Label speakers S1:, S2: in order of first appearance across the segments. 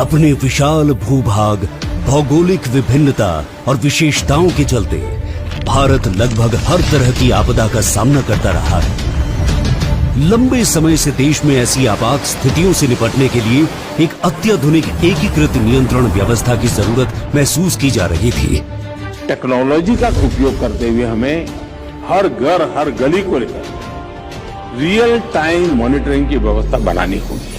S1: अपने विशाल भूभाग, भौगोलिक विभिन्नता और विशेषताओं के चलते भारत लगभग हर तरह की आपदा का सामना करता रहा है। लंबे समय से देश में ऐसी आपात स्थितियों से निपटने के लिए एक अत्याधुनिक एकीकृत नियंत्रण व्यवस्था की जरूरत महसूस की जा रही थी।
S2: टेक्नोलॉजी का उपयोग करते हुए हमें हर घर, हर गली को लेकर रियल टाइम मॉनिटरिंग की व्यवस्था बनानी होगी।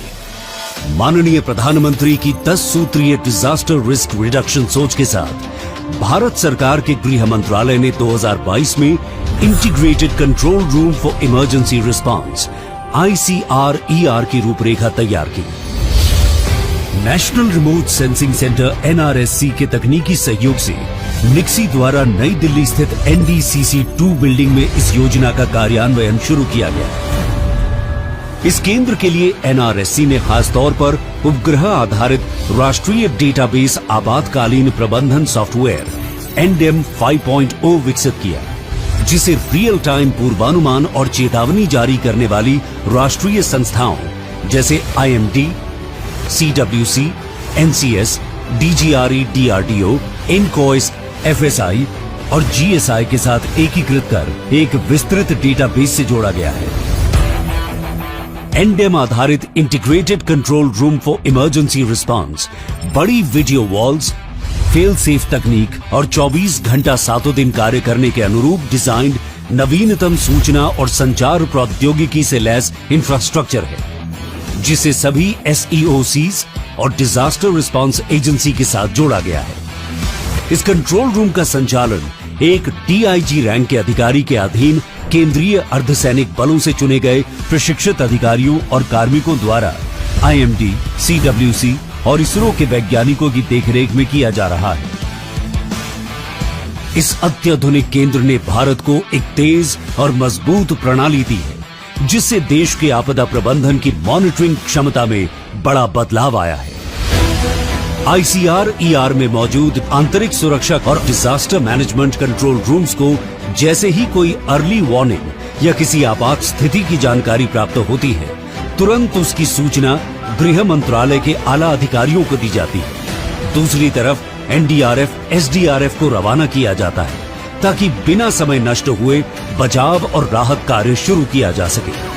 S1: माननीय प्रधानमंत्री की 10 सूत्रीय डिजास्टर रिस्क रिडक्शन सोच के साथ भारत सरकार के गृह मंत्रालय ने 2022 में integrated control room for emergency response (ICRER) की रूपरेखा तैयार की। National remote sensing centre NRSC के तकनीकी सहयोग से निक्सी द्वारा नई दिल्ली स्थित NDCC 2 बिल्डिंग में इस योजना का कार्यान्वयन शुरू किया गया। इस केंद्र के लिए NRSC ने खास तौर पर उपग्रह आधारित राष्ट्रीय डेटाबेस आपातकालीन प्रबंधन सॉफ्टवेयर NDEM 5.0 विकसित किया, जिसे रियल टाइम पूर्वानुमान और चेतावनी जारी करने वाली राष्ट्रीय संस्थाओं जैसे IMD, CWC, NCS, DGRE, DRDO, INCOIS, FSI और GSI के साथ एकीकृत कर एक विस्तृत डेटाबेस से जोड़ा गया है। NDEM आधारित integrated control room for emergency response बड़ी वीडियो वॉल्स, फेल सेफ तकनीक और 24 घंटा 7 दिन कार्य करने के अनुरूप डिजाइन नवीनतम सूचना और संचार प्रौद्योगिकी से लैस इंफ्रास्ट्रक्चर है, जिसे सभी SEOCs और डिजास्टर रिस्पांस एजेंसी के साथ जोड़ा गया है। इस कंट्रोल रूम का संचालन एक DIG रैंक के अधिकारी के अधीन केंद्रीय अर्धसैनिक बलों से चुने गए प्रशिक्षित अधिकारियों और कार्मिकों द्वारा IMD, CWC और इसरो के वैज्ञानिकों की देखरेख में किया जा रहा है। इस अत्याधुनिक केंद्र ने भारत को एक तेज और मजबूत प्रणाली दी है, जिससे देश के आपदा प्रबंधन की मॉनिटरिंग क्षमता में बड़ा बदलाव आया है। ICRER में मौजूद आंतरिक सुरक्षा और डिजास्टर मैनेजमेंट कंट्रोल रूम्स को जैसे ही कोई अर्ली वार्निंग या किसी आपात स्थिति की जानकारी प्राप्त होती है, तुरंत उसकी सूचना गृह मंत्रालय के आला अधिकारियों को दी जाती है। दूसरी तरफ NDRF, SDRF को रवाना किया जाता है, ताकि बिना समय नष्ट हुए बचाव और राहत कार्य शुरू किया जा सके।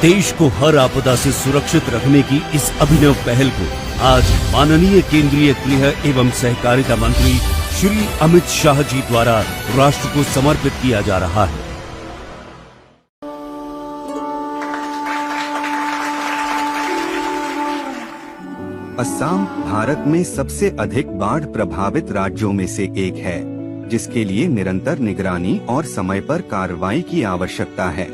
S1: देश को हर आपदा से सुरक्षित रखने की इस अभिनव पहल को आज माननीय केंद्रीय गृह एवं सहकारिता मंत्री श्री अमित शाह जी द्वारा राष्ट्र को समर्पित किया जा रहा है।
S3: असम भारत में सबसे अधिक बाढ़ प्रभावित राज्यों में से एक है, जिसके लिए निरंतर निगरानी और समय पर कार्रवाई की आवश्यकता है।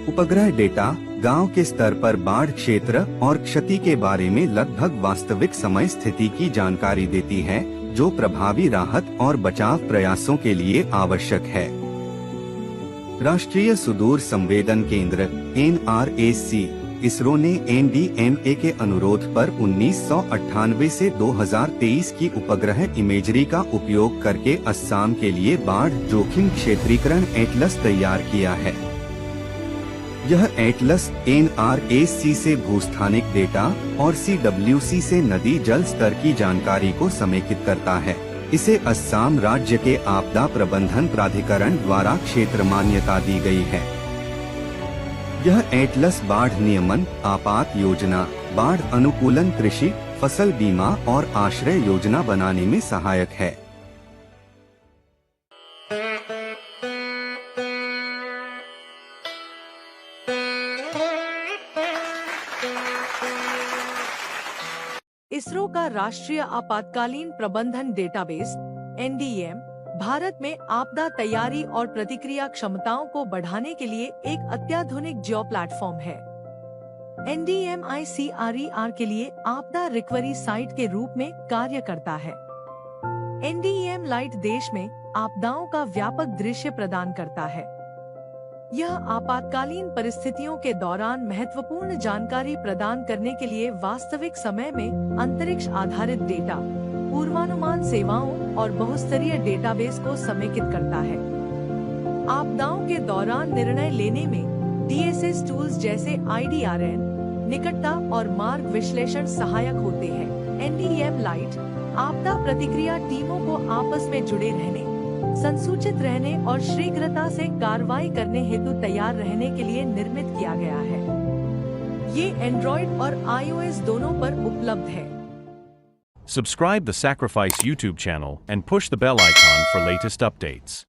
S3: उपग्रह डेटा गांव के स्तर पर बाढ़ क्षेत्र और क्षति के बारे में लगभग वास्तविक समय स्थिति की जानकारी देती है, जो प्रभावी राहत और बचाव प्रयासों के लिए आवश्यक है। राष्ट्रीय सुदूर संवेदन केंद्र NRSC इसरो ने NDMA के अनुरोध पर 1998 से 2023 की उपग्रह इमेजरी का उपयोग करके असम के लिए बाढ़ जोखिम क्षेत्रीकरण एटलस तैयार किया है। यह एटलस NRSC से भूस्थानिक डेटा और CWC से नदी जल स्तर की जानकारी को समेकित करता है। इसे असम राज्य के आपदा प्रबंधन प्राधिकरण द्वारा क्षेत्र मान्यता दी गई है। यह एटलस बाढ़ नियमन, आपात योजना, बाढ़ अनुकूलन, कृषि, फसल बीमा और आश्रय योजना बनाने में सहायक है।
S4: इसरो का राष्ट्रीय आपातकालीन प्रबंधन डेटाबेस NDM भारत में आपदा तैयारी और प्रतिक्रिया क्षमताओं को बढ़ाने के लिए एक अत्याधुनिक जियो प्लेटफॉर्म है। NDM ICRER के लिए आपदा रिकवरी साइट के रूप में कार्य करता है। NDM लाइट देश में आपदाओं का व्यापक दृश्य प्रदान करता है। यह आपातकालीन परिस्थितियों के दौरान महत्वपूर्ण जानकारी प्रदान करने के लिए वास्तविक समय में अंतरिक्ष आधारित डेटा, पूर्वानुमान सेवाओं और बहुस्तरीय डेटाबेस को समेकित करता है। आपदाओं के दौरान निर्णय लेने में DSS टूल्स जैसे IDRN, निकटता और मार्ग विश्लेषण सहायक होते हैं। NDEM लाइट आपदा प्रतिक्रिया टीमों को आपस में जुड़े रहने, संसूचित रहने और शीघ्रता से कार्रवाई करने हेतु तैयार रहने के लिए निर्मित किया गया है। ये एंड्रॉइड और iOS दोनों पर उपलब्ध है।
S5: Subscribe the Sacrifice YouTube channel and push the bell icon for latest updates.